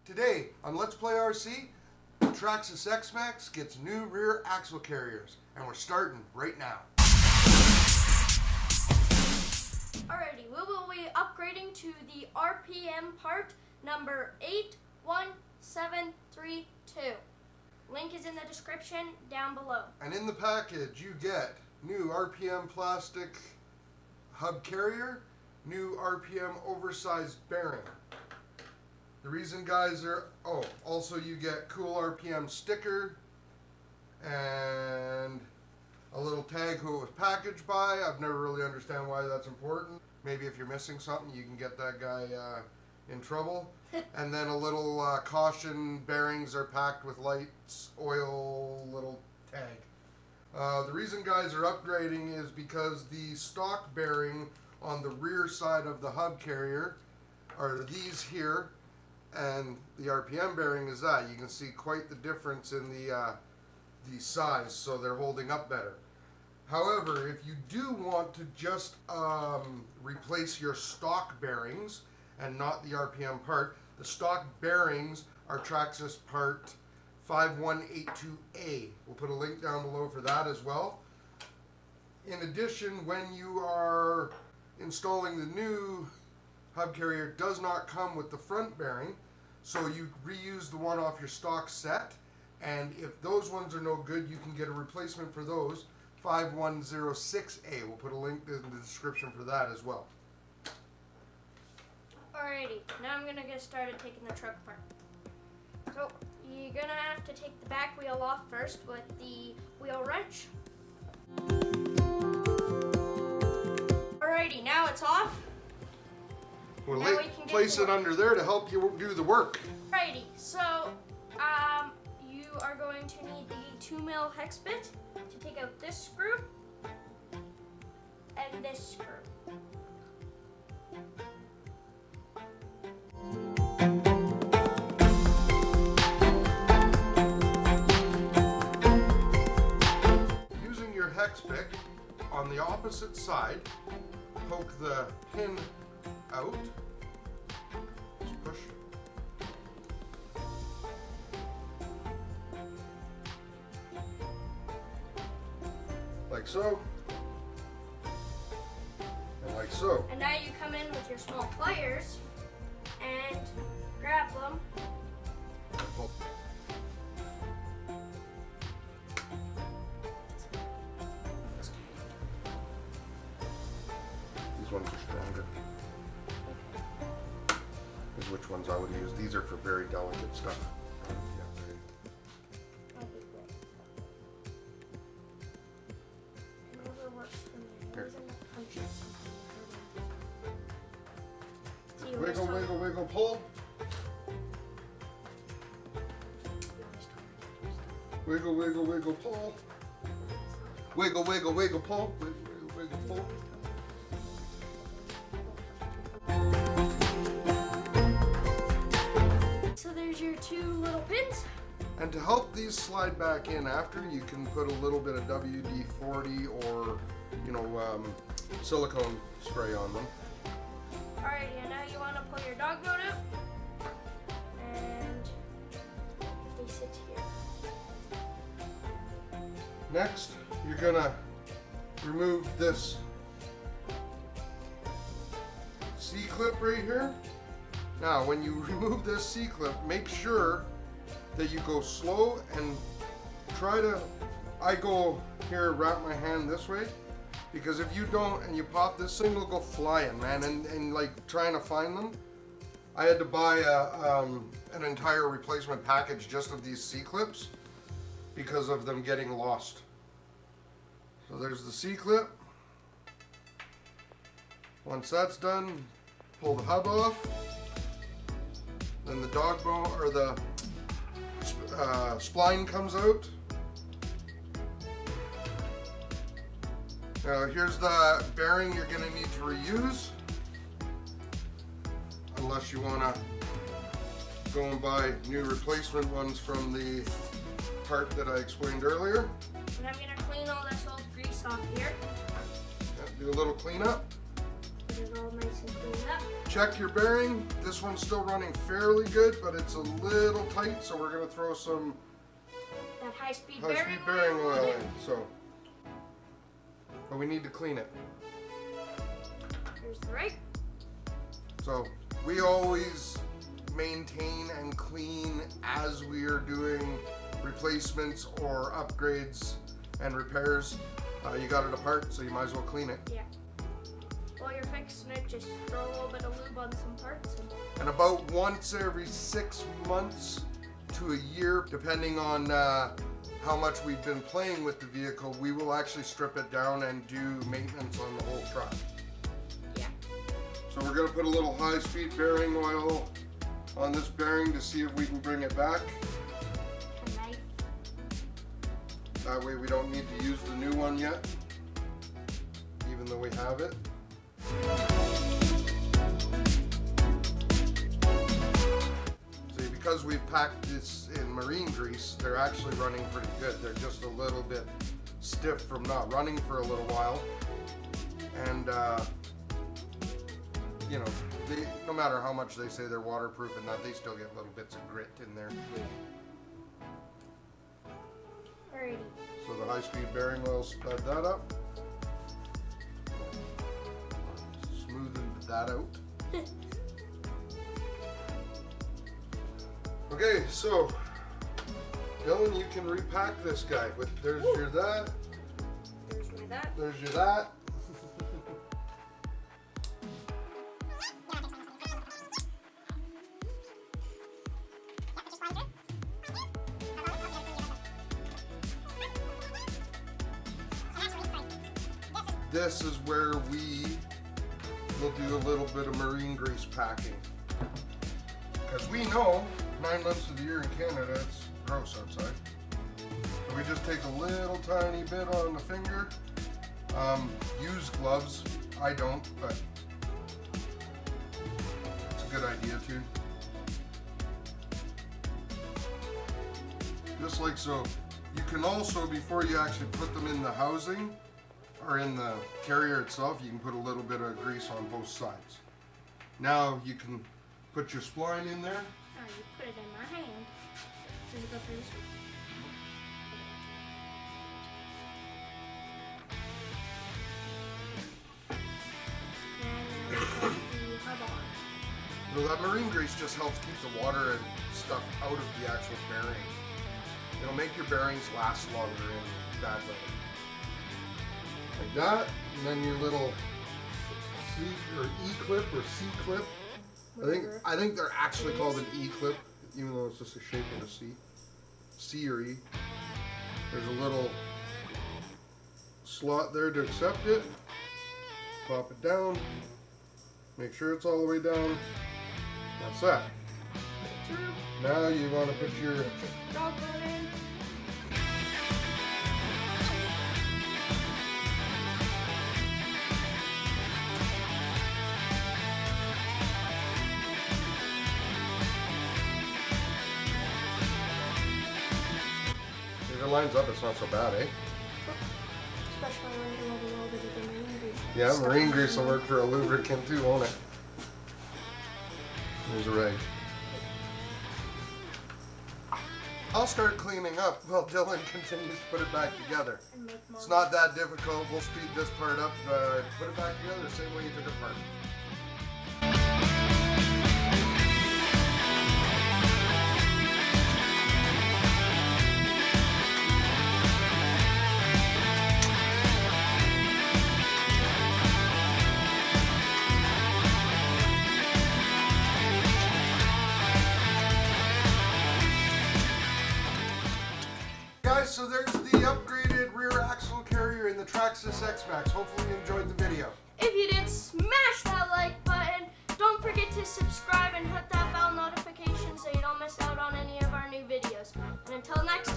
Today on Let's Play RC, Traxxas XMaxx gets new rear axle carriers, and we're starting right now. Alrighty, we will be upgrading to the RPM part number 81732. Link is in the description down below. And in the package you get new RPM plastic hub carrier, new RPM oversized bearing. The reason guys are, also you get cool RPM sticker and a little tag who it was packaged by. I've never really understand why that's important. Maybe if you're missing something you can get that guy in trouble. And then a little caution, bearings are packed with lights, oil, little tag. The reason guys are upgrading is because the stock bearing on the rear side of the hub carrier are these here, and the RPM bearing is that. You can see quite the difference in the size, so they're holding up better. However, if you do want to just replace your stock bearings and not the RPM part, the stock bearings are Traxxas part 5182A. We'll put a link down below for that as well. In addition, when you are installing the new hub carrier, it does not come with the front bearing, so you reuse the one off your stock set, and if those ones are no good, you can get a replacement for those, 5106A. We'll put a link in the description for that as well. Alrighty, now I'm gonna get started taking the truck apart. So you're gonna have to take the back wheel off first with the wheel wrench. Alrighty, now it's off. We'll Now we can place it under there to help you do the work. Alrighty, so you are going to need the 2mm hex bit to take out this screw and this screw. Using your hex pick on the opposite side, poke the pin out. Just push. Like so. And like so. And now you come in with your small pliers and grab them. These ones are stronger. Is which ones I would use. These are for very delicate stuff. Wiggle, wiggle, wiggle, pull. Wiggle, wiggle, wiggle, pull. Wiggle, wiggle, wiggle, pull. Wiggle, wiggle, wiggle, pull. So there's your two little pins. And to help these slide back in after, you can put a little bit of WD-40 or, silicone spray on them. Alright, and now you want to pull your dog boat up and place it here. Next, you're gonna remove this C-clip right here. Now, when you remove this C-clip, make sure that you go slow and try to, I go here, wrap my hand this way, because if you don't and you pop, this thing will go flying, man, and like trying to find them. I had to buy an entire replacement package just of these C-clips because of them getting lost. So there's the C-clip. Once that's done, pull the hub off. Then the dog bone or the spline comes out. Now here's the bearing you're going to need to reuse, unless you want to go and buy new replacement ones from the part that I explained earlier. And I'm going to clean all this old grease off here. Do a little cleanup. Get it all nice and cleaned up. Check your bearing. This one's still running fairly good, but it's a little tight, so we're going to throw some That high-speed bearing oil in. So, but we need to clean it. Here's the right. So we always maintain and clean as we are doing replacements or upgrades and repairs. You got it apart, so you might as well clean it. Yeah. While you're fixing it, just throw a little bit of lube on some parts. And about once every 6 months to a year, depending on how much we've been playing with the vehicle, we will actually strip it down and do maintenance on the whole truck. Yeah. So we're going to put a little high-speed bearing oil on this bearing to see if we can bring it back. A knife. That way we don't need to use the new one yet, even though we have it. See, because we've packed this in marine grease, they're actually running pretty good. They're just a little bit stiff from not running for a little while. And, you know, no matter how much they say they're waterproof and that, they still get little bits of grit in there. Alrighty. So the high-speed bearing oil sped that up. Smoothened that out. Okay, so Dylan, you can repack this guy. With there's your that. There's my that. There's your that. This is where we will do a little bit of marine grease packing. Because we know 9 months of the year in Canada it's gross outside. So we just take a little tiny bit on the finger. Use gloves. I don't, but it's a good idea too. Just like so. You can also, before you actually put them in the housing, or in the carrier itself, you can put a little bit of grease on both sides. Now you can put your spline in there. Oh, you put it in my hand. Does it go through this one? And then we put the hub on. Well, that marine grease just helps keep the water and stuff out of the actual bearing. It'll make your bearings last longer in bad weather. Like that, and then your little C or E clip or C clip. I think they're actually called an E clip, even though it's just a shape of a C. C or E. There's a little slot there to accept it. Pop it down. Make sure it's all the way down. That's that. Now you want to put your dog boat in. If it lines up, it's not so bad, eh? Especially when you have a little bit of the marine grease. Yeah, marine grease will work for a lubricant too, won't it? There's a rag. I'll start cleaning up while Dylan continues to put it back together. And make more. It's not that difficult. We'll speed this part up. Put it back together the same way you took it apart. So there's the upgraded rear axle carrier in the Traxxas XMaxx. Hopefully you enjoyed the video. If you did, smash that like button. Don't forget to subscribe and hit that bell notification so you don't miss out on any of our new videos. And until next time.